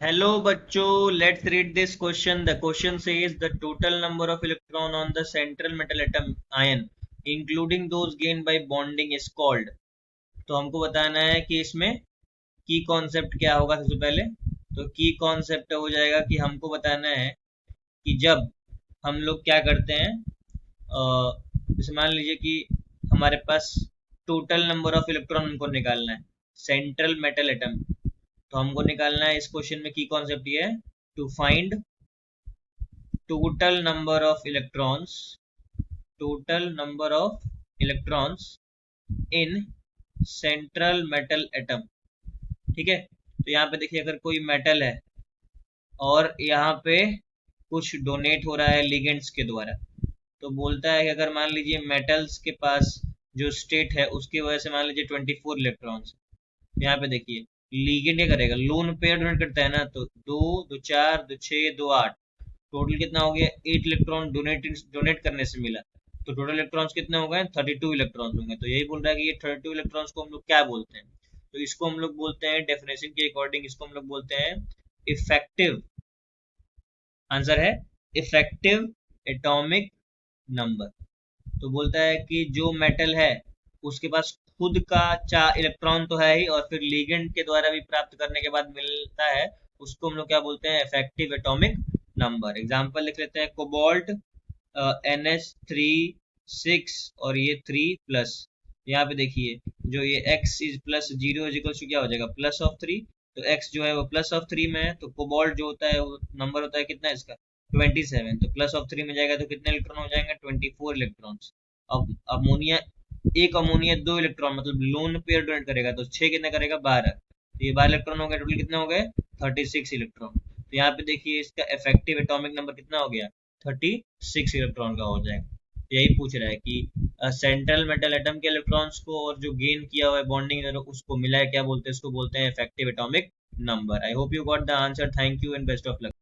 Hello बच्चों, let's read this question. The question says the total number of electron on the central metal atom ion, including those gained by bonding, is called. तो हमको बताना है कि इसमें की concept क्या होगा। सबसे पहले तो की कॉन्सेप्ट हो जाएगा कि हमको बताना है कि जब हम लोग क्या करते हैं, जैसे मान लीजिए कि हमारे पास टोटल नंबर ऑफ इलेक्ट्रॉन हमको निकालना है सेंट्रल मेटल एटम। तो हमको निकालना है, इस क्वेश्चन में की कॉन्सेप्ट ये है, to find total number of electrons total number of electrons in central metal atom। ठीक है, तो यहाँ पे देखिए, अगर कोई मेटल है और यहाँ पे कुछ डोनेट हो रहा है लिगेंड्स के द्वारा, तो बोलता है कि अगर मान लीजिए मेटल्स के पास जो स्टेट है उसकी वजह से मान लीजिए 24 इलेक्ट्रॉन्स। यहाँ पे देखिए, लीगेंड क्या करेगा, लोन पेयर डोनेट करता है ना, तो दो दो चार दो छः दो आठ, टोटल कितना हो गया, 8 इलेक्ट्रॉन डोनेट करने से मिला। तो टोटल इलेक्ट्रॉन्स कितने हो गए, 32 इलेक्ट्रॉन्स होंगे। तो यही बोल रहा है कि ये 32 इलेक्ट्रॉन्स को हम लोग क्या बोलते हैं, तो इसको हम लोग बोलते हैं, डेफिनेशन के अकॉर्डिंग इसको हम लोग बोलते हैं इफेक्टिव। आंसर है इफेक्टिव एटॉमिक नंबर। तो बोलता है कि जो मेटल है उसके पास खुद का चार इलेक्ट्रॉन तो है ही, और फिर लीगेंड के द्वारा भी प्राप्त करने के बाद मिलता है, उसको हम लोग क्या बोलते हैं, इफेक्टिव एटॉमिक नंबर। एग्जांपल लिख लेते हैं, कोबाल्ट NH3 6 और ये 3 प्लस। यहाँ पे देखिए, जो ये x is plus zero is equal to क्या हो जाएगा, +3। तो x जो है वो +3 में है, तो कोबाल्ट जो होता है वो नंबर होता है कितना इसका, 27। तो +3 में जाएगा तो कितने इलेक्ट्रॉन हो जाएंगे, 24 इलेक्ट्रॉन्स। अब अमोनिया, एक अमोनिया 2 इलेक्ट्रॉन मतलब लोन पेयर डोनेट करेगा, तो 6 कितना करेगा, 12। तो ये 12 इलेक्ट्रॉन हो गए, टोटल कितने हो गए, 36 इलेक्ट्रॉन। तो यहाँ पे देखिए इसका इफेक्टिव एटॉमिक नंबर कितना हो गया, 36 इलेक्ट्रॉन का हो जाएगा। तो यही पूछ रहा है कि सेंट्रल मेटल एटम के इलेक्ट्रॉन्स को और जो गेन किया हुआ है बॉन्डिंग उसको मिला है, क्या बोलते हैं, इसको बोलते हैं effective atomic number. I hope you got the answer. Thank you and best of luck.